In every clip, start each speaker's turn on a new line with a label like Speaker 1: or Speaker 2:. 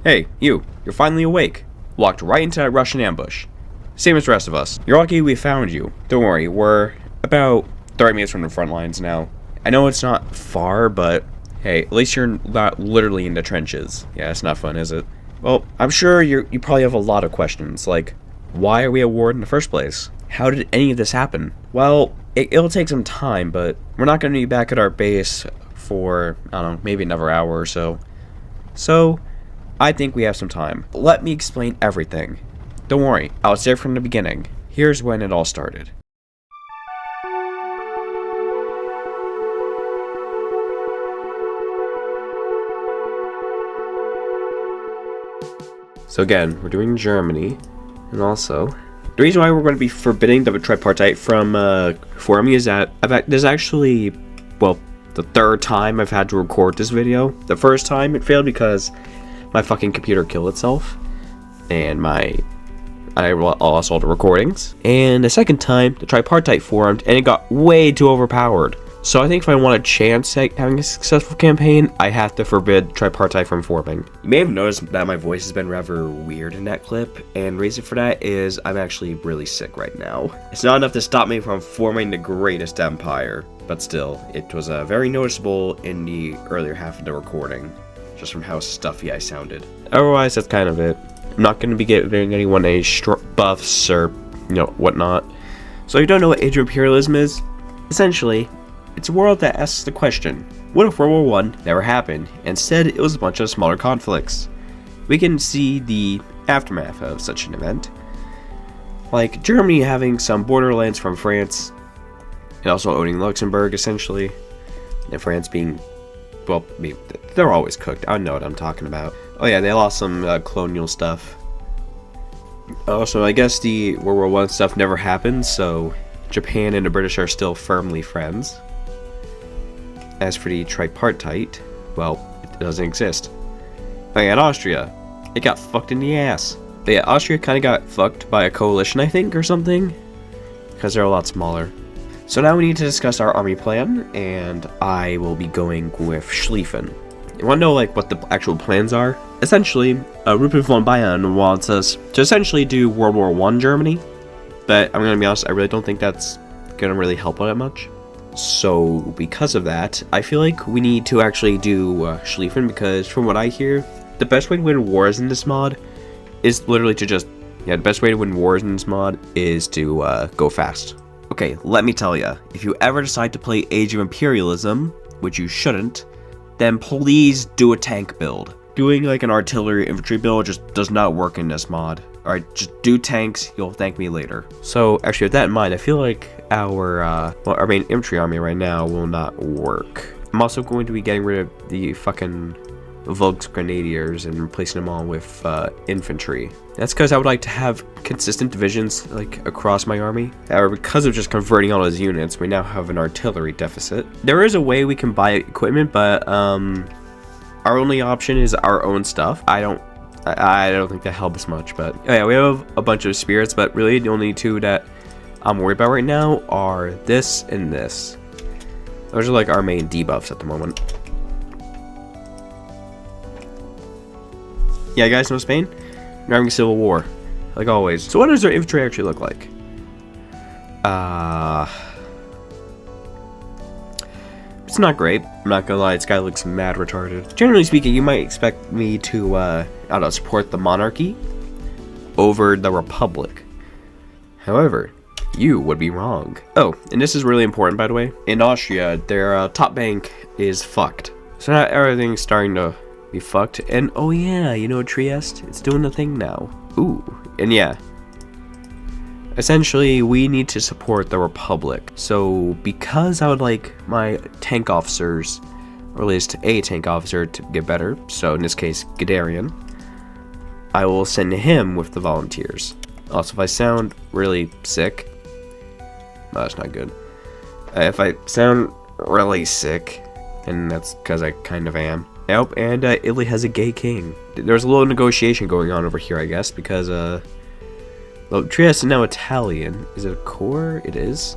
Speaker 1: Hey, you're finally awake. Walked right into that Russian ambush. Same as the rest of us. You're lucky we found you. Don't worry, we're about 30 minutes from the front lines now. I know it's not far, but hey, at least you're not literally in the trenches. Yeah, it's not fun, is it? Well, I'm sure you probably have a lot of questions, like, why are we at war in the first place? How did any of this happen? Well, it'll take some time, but we're not going to be back at our base for, I don't know, maybe another hour or so. So, I think we have some time. Let me explain everything. Don't worry, I was there from the beginning. Here's when it all started. So again, we're doing Germany, and also, the reason why we're going to be forbidding the tripartite from forming is that there's actually, well, the third time I've had to record this video. The first time it failed because my fucking computer killed itself, and I lost all the recordings. And the second time, the tripartite formed, and it got way too overpowered. So I think if I want a chance at having a successful campaign, I have to forbid tripartite from forming. You may have noticed that my voice has been rather weird in that clip, and the reason for that is I'm actually really sick right now. It's not enough to stop me from forming the greatest empire, but still, it was very noticeable in the earlier half of the recording, just from how stuffy I sounded. Otherwise, that's kind of it. I'm not going to be giving anyone any buffs or, whatnot. So if you don't know what Age of Imperialism is, essentially, it's a world that asks the question, what if World War I never happened? Instead, it was a bunch of smaller conflicts. We can see the aftermath of such an event, like Germany having some borderlands from France, and also owning Luxembourg, essentially, and France being, well, they're always cooked. I know what I'm talking about. Oh yeah, they lost some colonial stuff. Also, I guess the World War I stuff never happened, so Japan and the British are still firmly friends. As for the tripartite, well, it doesn't exist. Oh yeah, and Austria, it got fucked in the ass. But yeah, Austria kind of got fucked by a coalition, I think, or something, because they're a lot smaller. So now we need to discuss our army plan, and I will be going with Schlieffen. You want to know, what the actual plans are? Essentially, Rupert von Bayern wants us to essentially do World War I Germany, but I'm going to be honest, I really don't think that's going to really help that much. So, because of that, I feel like we need to actually do Schlieffen, because from what I hear, the best way to win wars in this mod is literally to the best way to win wars in this mod is to go fast. Okay, let me tell ya, if you ever decide to play Age of Imperialism, which you shouldn't, then please do a tank build. Doing an artillery infantry build just does not work in this mod. Alright, just do tanks, you'll thank me later. So, actually with that in mind, I feel like our main infantry army right now will not work. I'm also going to be getting rid of the fucking Volksgrenadiers and replacing them all with infantry. That's because I would like to have consistent divisions across my army. However, because of just converting all those units, we now have an artillery deficit. There is a way we can buy equipment, but our only option is our own stuff. I don't think that helps much, but yeah, we have a bunch of spirits, but really the only two that I'm worried about right now are this and this. Those are our main debuffs at the moment. Yeah, you guys know Spain? We're having a civil war, like always. So what does their infantry actually look like? It's not great. I'm not gonna lie, this guy looks mad retarded. Generally speaking, you might expect me to, I don't know, support the monarchy over the republic. However, you would be wrong. Oh, and this is really important, by the way. In Austria, their top bank is fucked. So now everything's starting to be fucked. And oh yeah, Trieste? It's doing the thing now. Ooh, and yeah. Essentially, we need to support the Republic. So, because I would like my tank officers, or at least a tank officer, to get better, so in this case, Guderian, I will send him with the volunteers. Also, if I sound really sick, no, that's not good. If I sound really sick, and that's because I kind of am. Yep, and Italy has a gay king. There's a little negotiation going on over here, I guess, because, well, Trieste is now Italian. Is it a core? It is.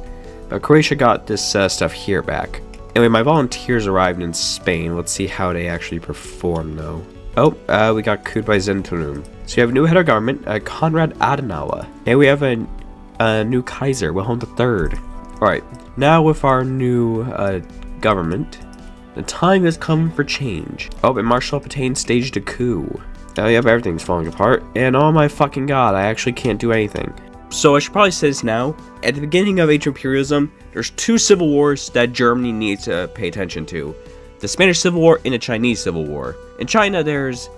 Speaker 1: But Croatia got this stuff here back. Anyway, my volunteers arrived in Spain. Let's see how they actually perform, though. Oh, we got cooed by Zentunum. So we have a new head of government, Konrad Adenauer. And we have a new Kaiser, Wilhelm III. Alright, now with our new government, the time has come for change. Oh, and Marshal Pétain staged a coup. Oh, yep, everything's falling apart. And oh my fucking god, I actually can't do anything. So I should probably say this now. At the beginning of Age of Imperialism, there's 2 civil wars that Germany needs to pay attention to. The Spanish Civil War and the Chinese Civil War. In China, there's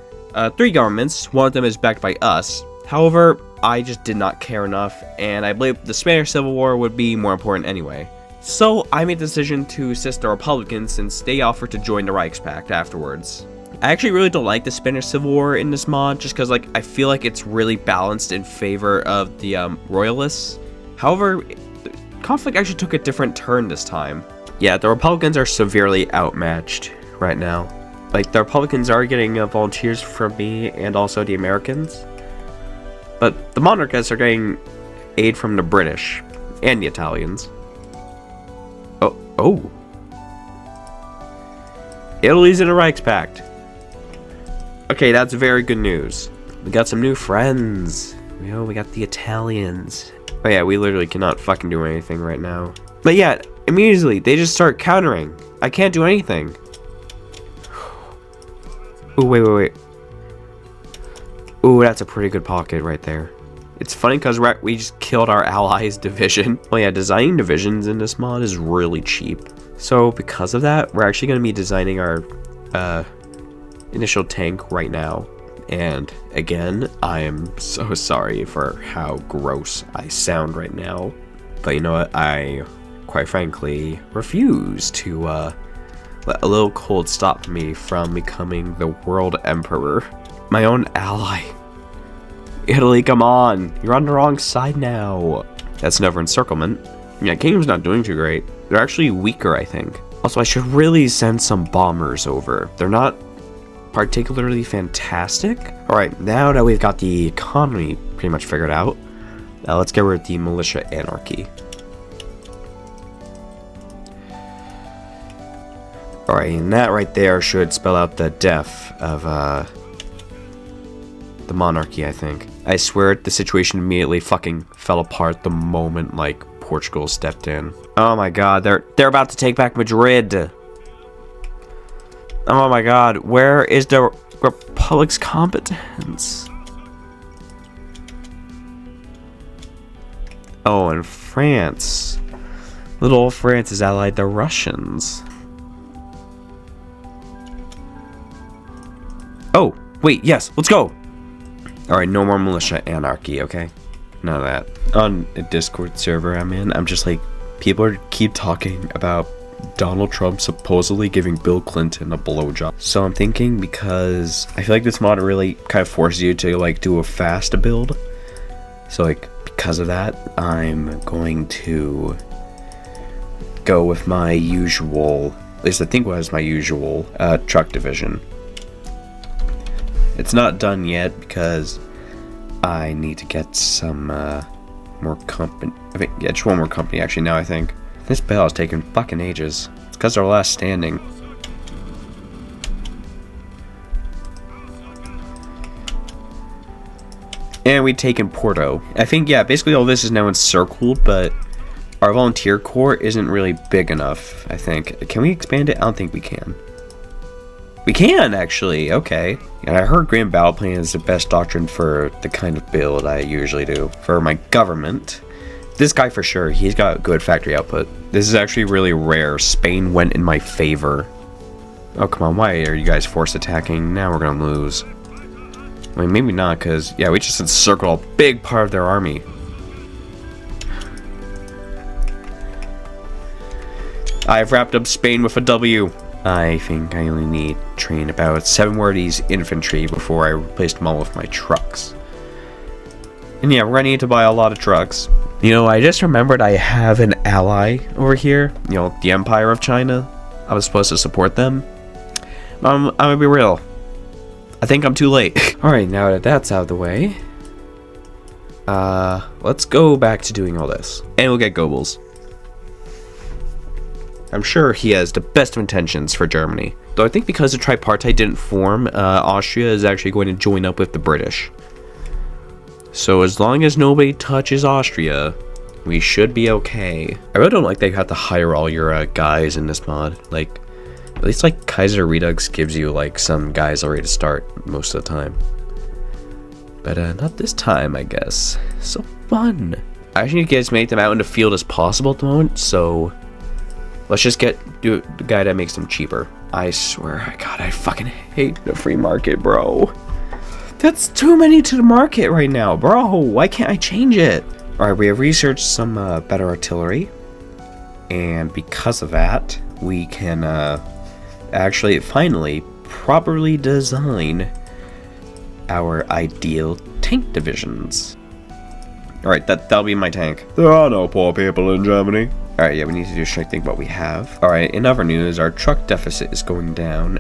Speaker 1: 3 governments. One of them is backed by us. However, I just did not care enough, and I believe the Spanish Civil War would be more important anyway. So I made the decision to assist the Republicans since they offered to join the Reichspakt afterwards. I actually really don't like the Spanish Civil War in this mod, just because like I feel like it's really balanced in favor of the Royalists. However, the conflict actually took a different turn this time. Yeah, the Republicans are severely outmatched right now. Like, the Republicans are getting volunteers from me and also the Americans. But the monarchists are getting aid from the British and the Italians. Oh. Italy's in a Reichspakt. Okay, that's very good news. We got some new friends. You know, we got the Italians. Oh yeah, we literally cannot fucking do anything right now. But yeah, immediately, they just start countering. I can't do anything. Ooh, wait. Ooh, that's a pretty good pocket right there. It's funny because we just killed our allies' division. Oh yeah, designing divisions in this mod is really cheap. So because of that, we're actually going to be designing our initial tank right now. And again, I am so sorry for how gross I sound right now. But you know what? I, quite frankly, refuse to let a little cold stop me from becoming the world emperor. My own ally. Italy, come on. You're on the wrong side now. That's never encirclement. Yeah, Kingdom's not doing too great. They're actually weaker, I think. Also, I should really send some bombers over. They're not particularly fantastic. Alright, now that we've got the economy pretty much figured out, let's get rid of the militia anarchy. Alright, and that right there should spell out the death of the monarchy, I think. I swear the situation immediately fucking fell apart the moment, like, Portugal stepped in. Oh my god, they're about to take back Madrid. Oh my god, where is the Republic's competence? Oh, and France. Little old France has allied the Russians. Oh, wait, yes, let's go. Alright, no more militia anarchy, okay? None of that. On a Discord server I'm in, I'm just like, people keep talking about Donald Trump supposedly giving Bill Clinton a blowjob. So I'm thinking, because I feel like this mod really kind of forces you to like do a fast build. So like, because of that, I'm going to go with my usual, at least I think was my usual, truck division. It's not done yet because I need to get some more company. I think, yeah, just one more company actually now, I think. This battle is taking fucking ages. It's because they're last standing. And we've taken Porto. I think, yeah, basically all this is now encircled, but our volunteer corps isn't really big enough, I think. Can we expand it? I don't think we can. We can, actually. Okay. And I heard Grand Battle Plan is the best doctrine for the kind of build I usually do. For my government, this guy for sure, he's got good factory output. This is actually really rare. Spain went in my favor. Oh, come on. Why are you guys force attacking? Now we're going to lose. I mean, maybe not, because, yeah, we just encircled a big part of their army. I've wrapped up Spain with a W. I think I only need to train about 7 more of these infantry before I replace them all with my trucks. And yeah, we're gonna need to buy a lot of trucks. You know, I just remembered I have an ally over here. You know, the Empire of China. I was supposed to support them. I'm gonna be real. I think I'm too late. Alright, now that that's out of the way, let's go back to doing all this. And we'll get Goebbels. I'm sure he has the best of intentions for Germany. Though I think because the tripartite didn't form, Austria is actually going to join up with the British. So as long as nobody touches Austria, we should be okay. I really don't like that you have to hire all your guys in this mod. Like, at least like Kaiser Redux gives you like some guys already to start most of the time. But not this time, I guess. So fun. I actually need to get as many of them out in the field as possible at the moment, so let's just do the guy that makes them cheaper. I swear, God, I fucking hate the free market, bro. That's too many to the market right now, bro. Why can't I change it? Alright, we have researched some better artillery, and because of that, we can actually finally properly design our ideal tank divisions. Alright, that'll be my tank. There are no poor people in Germany. Alright, yeah, we need to do a straight think what we have. Alright, in other news, our truck deficit is going down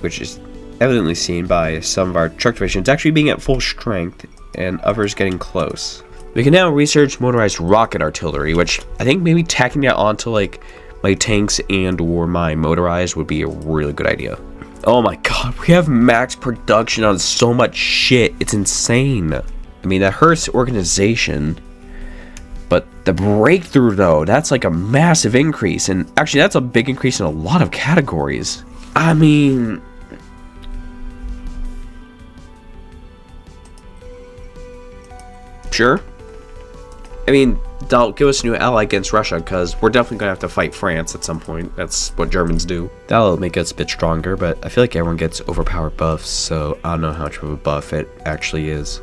Speaker 1: which is evidently seen by some of our truck divisions actually being at full strength and others getting close. We can now research motorized rocket artillery, which I think maybe tacking that onto like my tanks and or my motorized would be a really good idea. Oh my god, we have max production on so much shit. It's insane. I mean, that hurts organization, but the breakthrough though, that's like a massive increase, and actually that's a big increase in a lot of categories. I mean, sure. I mean, they'll give us a new ally against Russia, because we're definitely going to have to fight France at some point. That's what Germans do. That'll make us a bit stronger, but I feel like everyone gets overpowered buffs, so I don't know how much of a buff it actually is.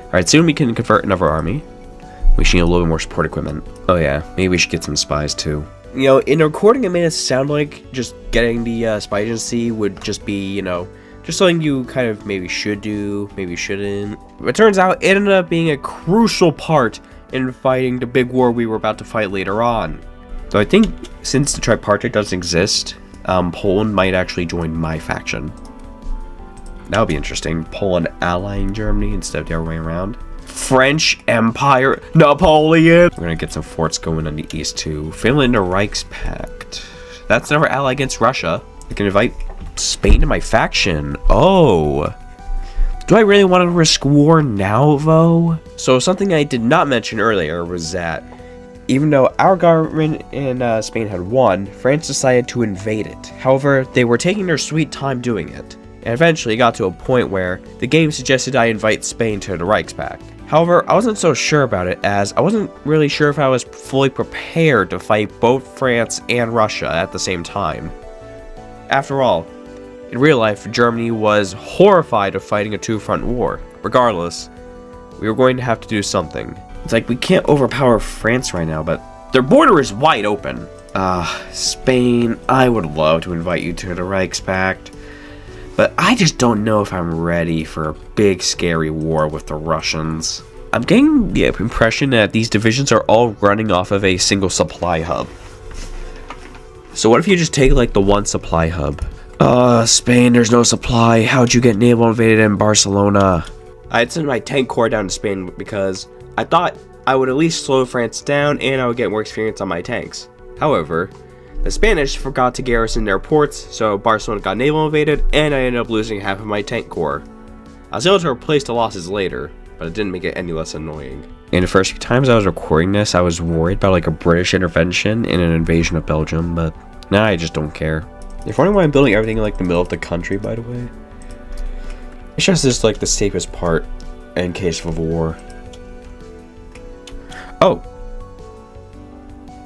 Speaker 1: Alright, soon we can convert another army. We should need a little bit more support equipment. Oh yeah, maybe we should get some spies too. You know, in the recording it made it sound like just getting the spy agency would just be, you know, just something you kind of maybe should do, maybe shouldn't. But it turns out it ended up being a crucial part in fighting the big war we were about to fight later on. So I think since the tripartite doesn't exist, Poland might actually join my faction. That would be interesting. Poland allying Germany instead of the other way around. French Empire, Napoleon! We're gonna get some forts going on the east too. Finland and Reichspakt. That's another ally against Russia. I can invite Spain to my faction. Oh. Do I really want to risk war now, though? So something I did not mention earlier was that even though our government in Spain had won, France decided to invade it. However, they were taking their sweet time doing it, and eventually got to a point where the game suggested I invite Spain to the Reichspakt. However, I wasn't so sure about it, as I wasn't really sure if I was fully prepared to fight both France and Russia at the same time. After all, in real life, Germany was horrified of fighting a two-front war. Regardless, we were going to have to do something. It's like we can't overpower France right now, but their border is wide open. Spain, I would love to invite you to the Reichspakt, but I just don't know if I'm ready for a big scary war with the Russians. I'm getting the impression that these divisions are all running off of a single supply hub. So what if you just take like the one supply hub? Spain, there's no supply. How'd you get naval invaded in Barcelona? I had sent my tank corps down to Spain because I thought I would at least slow France down and I would get more experience on my tanks. However, the Spanish forgot to garrison their ports, so Barcelona got naval invaded and I ended up losing half of my tank corps. I was able to replace the losses later, but it didn't make it any less annoying. In the first few times I was recording this, I was worried about like a British intervention in an invasion of Belgium, but now I just don't care. If wondering why I'm building everything in like the middle of the country, by the way, it's just this like the safest part in case of a war. Oh,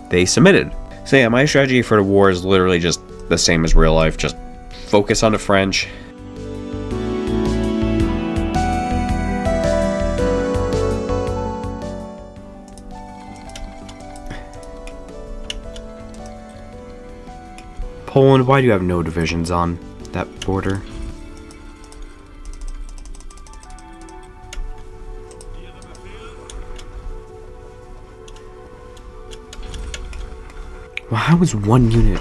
Speaker 1: they submitted. So yeah, my strategy for the war is literally just the same as real life. Just focus on the French. Poland, why do you have no divisions on that border? Well, how is one unit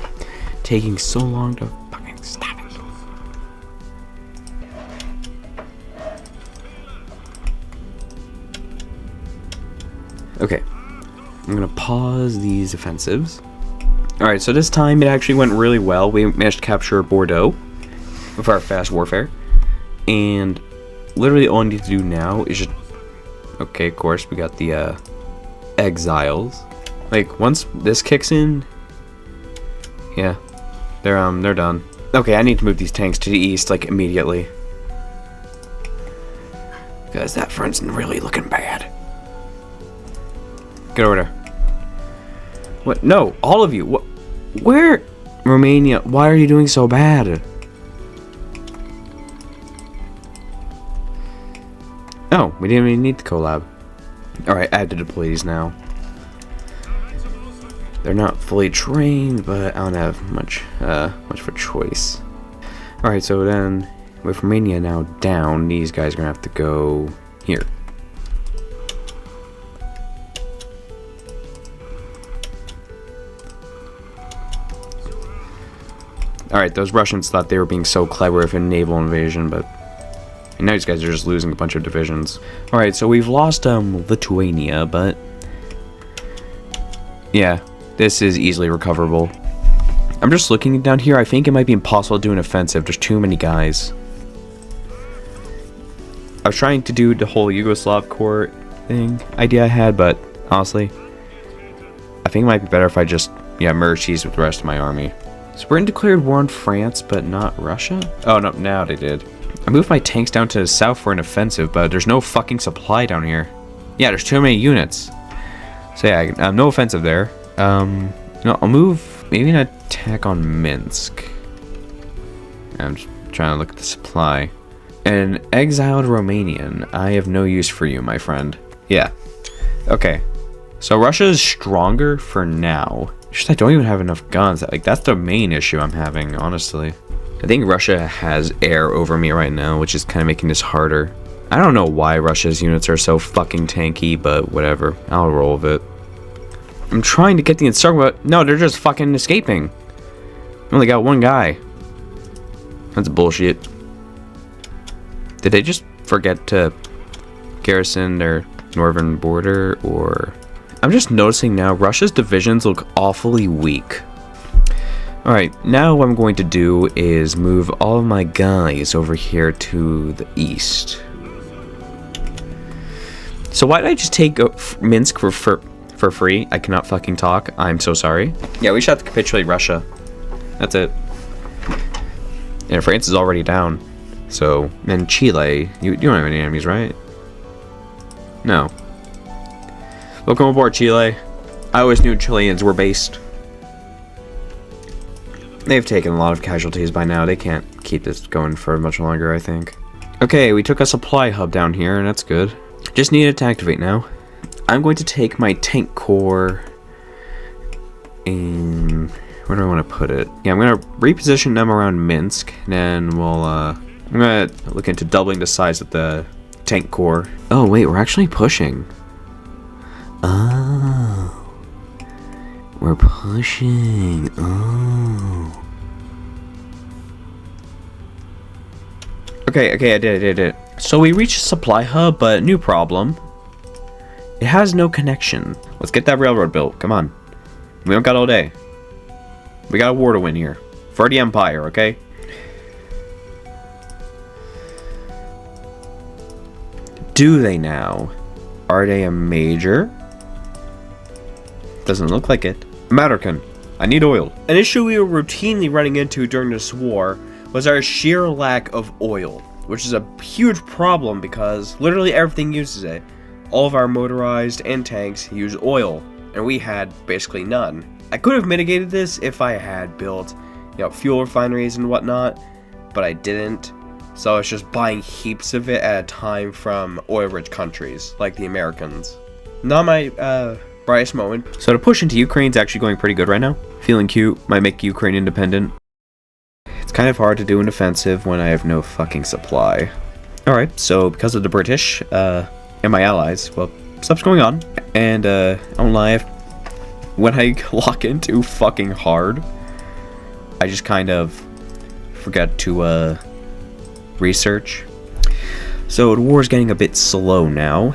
Speaker 1: taking so long to fucking stop it? Okay, I'm gonna pause these offensives. Alright, so this time it actually went really well. We managed to capture Bordeaux with our fast warfare. And literally all I need to do now is just... Okay, of course, we got the exiles. Like, once this kicks in... Yeah, they're done. Okay, I need to move these tanks to the east, like, immediately. Because that front's really looking bad. Get over there. What? No, all of you. What? Where? Romania, why are you doing so bad? Oh, we didn't even need the collab. Alright, I have to deploy these now. They're not fully trained, but I don't have much for choice. Alright, so then, with Romania now down, these guys are gonna have to go here. Alright, those Russians thought they were being so clever with a naval invasion, but now these guys are just losing a bunch of divisions. Alright, so we've lost Lithuania, but yeah, this is easily recoverable. I'm just looking down here. I think it might be impossible to do an offensive. There's too many guys. I was trying to do the whole Yugoslav Corps thing idea I had, but honestly, I think it might be better if I just, merge these with the rest of my army. So Britain declared war on France, but not Russia? Oh, no, now they did. I moved my tanks down to the south for an offensive, but there's no fucking supply down here. Yeah, there's too many units. So yeah, no offensive there. No, I'll move, maybe an attack on Minsk. I'm just trying to look at the supply. An exiled Romanian. I have no use for you, my friend. Yeah. Okay. So Russia is stronger for now. Just I don't even have enough guns. Like, that's the main issue I'm having, honestly. I think Russia has air over me right now, which is kind of making this harder. I don't know why Russia's units are so fucking tanky, but whatever. I'll roll with it. I'm trying to get the encircle, but no, they're just fucking escaping. I only got one guy. That's bullshit. Did they just forget to garrison their northern border, or... I'm just noticing now, Russia's divisions look awfully weak. Alright, now what I'm going to do is move all of my guys over here to the east. So why did I just take Minsk for free? I cannot fucking talk. I'm so sorry. Yeah, we should have to capitulate Russia. That's it. And France is already down. So, and Chile, you don't have any enemies, right? No. Welcome aboard, Chile. I always knew Chileans were based. They've taken a lot of casualties by now. They can't keep this going for much longer, I think. Okay, we took a supply hub down here, and that's good. Just need it to activate now. I'm going to take my tank corps and where do I want to put it? Yeah, I'm going to reposition them around Minsk, and then we'll, I'm going to look into doubling the size of the tank corps. Oh, wait, we're actually pushing. Oh. We're pushing. Oh. Okay, I did it. So we reached a supply hub, but new problem. It has no connection. Let's get that railroad built. Come on. We don't got all day. We got a war to win here. For the Empire, okay? Do they now? Are they a major? Doesn't look like it. American, I need oil. An issue we were routinely running into during this war was our sheer lack of oil, which is a huge problem because literally everything uses it. All of our motorized and tanks use oil, and we had basically none. I could have mitigated this if I had built, fuel refineries and whatnot, but I didn't. So it's just buying heaps of it at a time from oil-rich countries, like the Americans. Not my, brightest moment. So the push into Ukraine's actually going pretty good right now. Feeling cute, might make Ukraine independent. It's kind of hard to do an offensive when I have no fucking supply. Alright, so because of the British, and my allies, well, stuff's going on. And, I don't lie, when I lock in too fucking hard, I just kind of forget to, research. So the war's getting a bit slow now.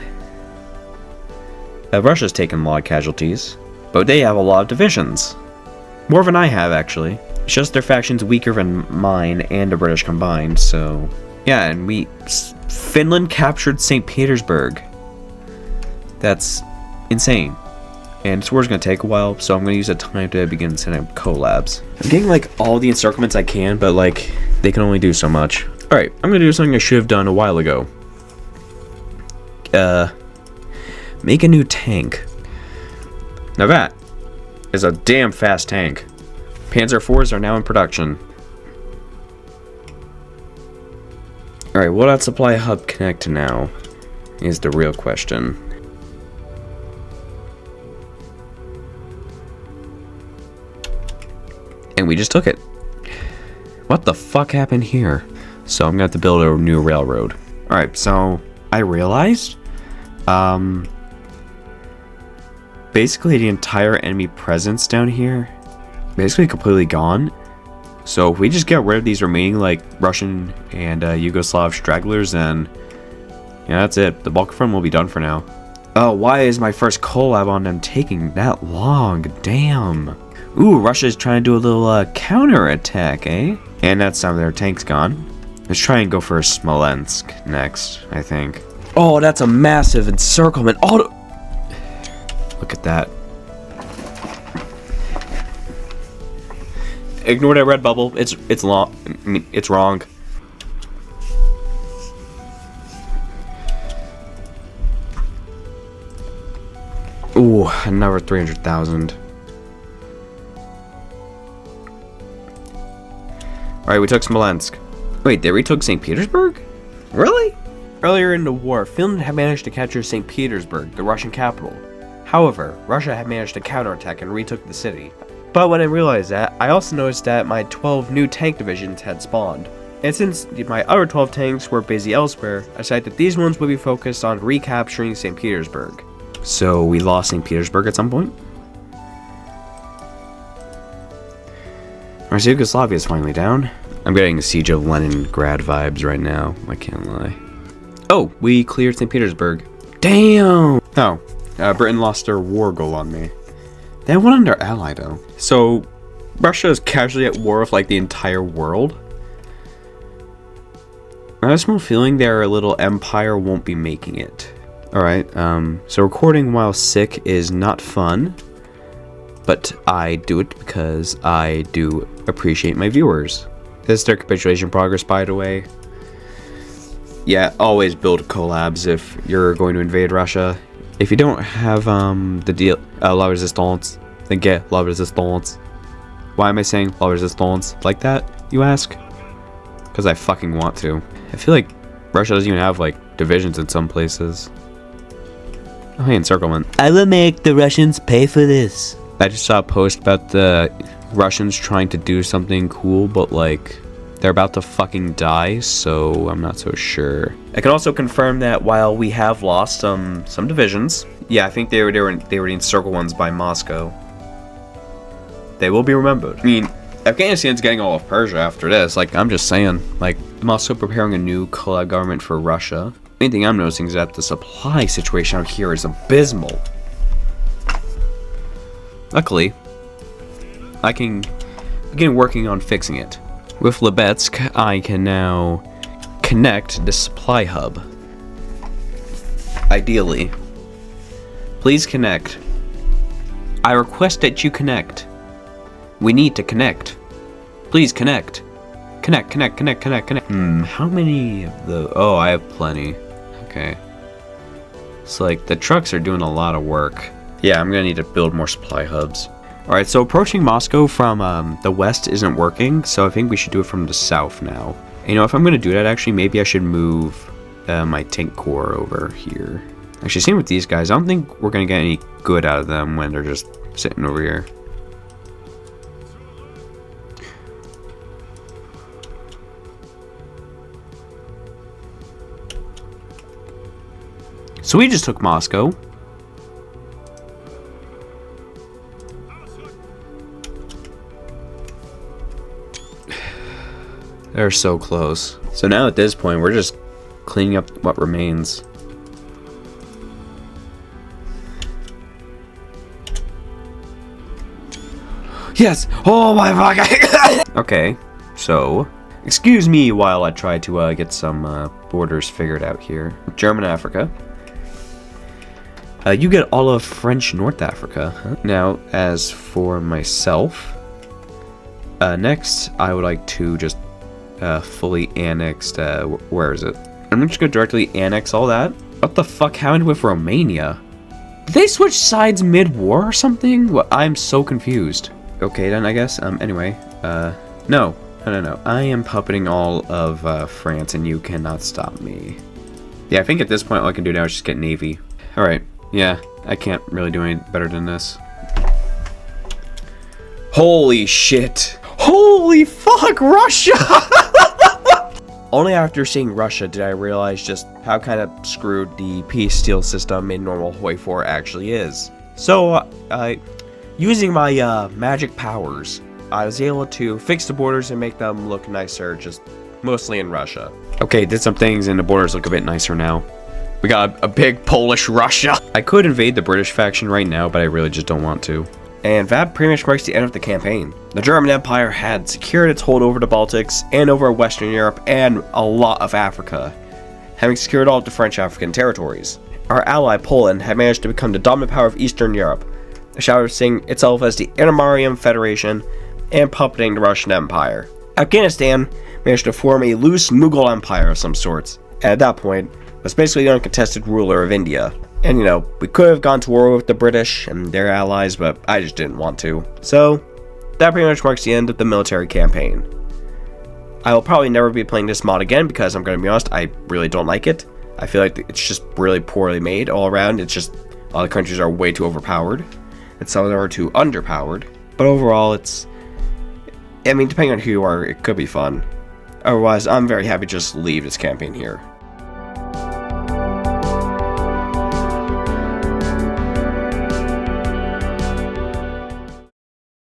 Speaker 1: Russia's taken a lot of casualties, but they have a lot of divisions. More than I have, actually. It's just their faction's weaker than mine and the British combined, so... Yeah, and Finland captured St. Petersburg. That's insane. And this war's gonna take a while, so I'm gonna use the time to begin setting up collabs. I'm getting, like, all the encirclements I can, but, like, they can only do so much. Alright, I'm gonna do something I should have done a while ago. Make a new tank. Now that is a damn fast tank. Panzer IVs are now in production. Alright, will that supply hub connect to now? Is the real question. And we just took it. What the fuck happened here? So I'm gonna have to build a new railroad. Alright, so I realized basically the entire enemy presence down here basically completely gone. So if we just get rid of these remaining like Russian and Yugoslav stragglers, then yeah, that's it. The bulk of them will be done for now. Oh, why is my first collab on them taking that long? Damn. Ooh, Russia's trying to do a little counter attack, eh? And that's some of their tanks gone. Let's try and go for Smolensk next, I think. Oh, that's a massive encirclement. Oh, look at that. Ignore that red bubble. It's long. I mean, it's wrong. Ooh, another 300,000. Alright, we took Smolensk. Wait, they retook St. Petersburg? Really? Earlier in the war, Finland had managed to capture St. Petersburg, the Russian capital. However, Russia had managed to counterattack and retook the city. But when I realized that, I also noticed that my 12 new tank divisions had spawned. And since my other 12 tanks were busy elsewhere, I decided that these ones would be focused on recapturing St. Petersburg. So we lost St. Petersburg at some point? Our Yugoslavia is finally down. I'm getting Siege of Leningrad vibes right now, I can't lie. Oh, we cleared St. Petersburg. Damn! Oh, Britain lost their war goal on me. They won on their ally though. So, Russia is casually at war with like the entire world. I have a small feeling their little empire won't be making it. Alright, so recording while sick is not fun. But I do it because I do appreciate my viewers. This is their capitulation progress, by the way. Yeah, always build collabs if you're going to invade Russia. If you don't have the deal La Resistance, then get La Resistance. Why am I saying La Resistance like that, you ask? Because I fucking want to. I feel like Russia doesn't even have like divisions in some places. Oh, hey, encirclement. I will make the Russians pay for this. I just saw a post about the Russians trying to do something cool, but like they're about to fucking die, so I'm not so sure. I can also confirm that while we have lost some divisions, yeah, I think they were the encircled ones by Moscow. They will be remembered. I mean, Afghanistan's getting all of Persia after this. Like, I'm just saying, like, Moscow preparing a new collab government for Russia. Main thing I'm noticing is that the supply situation out here is abysmal. Luckily, I can begin working on fixing it. With Lebetsk, I can now connect the supply hub. Ideally. Please connect. I request that you connect. We need to connect. Please connect. Connect. How many of the... Oh, I have plenty. Okay. It's like the trucks are doing a lot of work. Yeah, I'm gonna need to build more supply hubs. Alright, so approaching Moscow from the west isn't working, so I think we should do it from the south now. You know, if I'm gonna do that, actually, maybe I should move my tank corps over here. Actually, same with these guys. I don't think we're gonna get any good out of them when they're just sitting over here. So we just took Moscow. They're so close. So now at this point, we're just cleaning up what remains. Yes! Oh my fuck! Okay, so excuse me while I try to get some borders figured out here. German Africa. You get all of French North Africa. Huh? Now, as for myself, next I would like to just fully annex. Where is it? I'm just gonna directly annex all that. What the fuck happened with Romania? Did they switch sides mid-war or something? Well, I'm so confused. Okay, then I guess. Anyway, no. I am puppeting all of France, and you cannot stop me. Yeah, I think at this point all I can do now is just get Navy. All right. Yeah, I can't really do any better than this. Holy shit! Holy fuck, Russia! Only after seeing Russia did I realize just how kind of screwed the peace deal system in normal Hoi 4 actually is. So, using my magic powers, I was able to fix the borders and make them look nicer, just mostly in Russia. Okay, did some things and the borders look a bit nicer now. We got a big Polish Russia. I could invade the British faction right now, but I really just don't want to. And that pretty much marks the end of the campaign. The German Empire had secured its hold over the Baltics and over Western Europe and a lot of Africa, having secured all of the French African territories. Our ally Poland had managed to become the dominant power of Eastern Europe, establishing itself as the Intermarium Federation and puppeting the Russian Empire. Afghanistan managed to form a loose Mughal empire of some sorts, and at that point, was basically the uncontested ruler of India. And you know, we could have gone to war with the British and their allies, but I just didn't want to. So, that pretty much marks the end of the military campaign. I will probably never be playing this mod again because I'm going to be honest, I really don't like it. I feel like it's just really poorly made all around. It's just, a lot of countries are way too overpowered, and some of them are too underpowered. But overall, I mean, depending on who you are, it could be fun. Otherwise, I'm very happy to just leave this campaign here.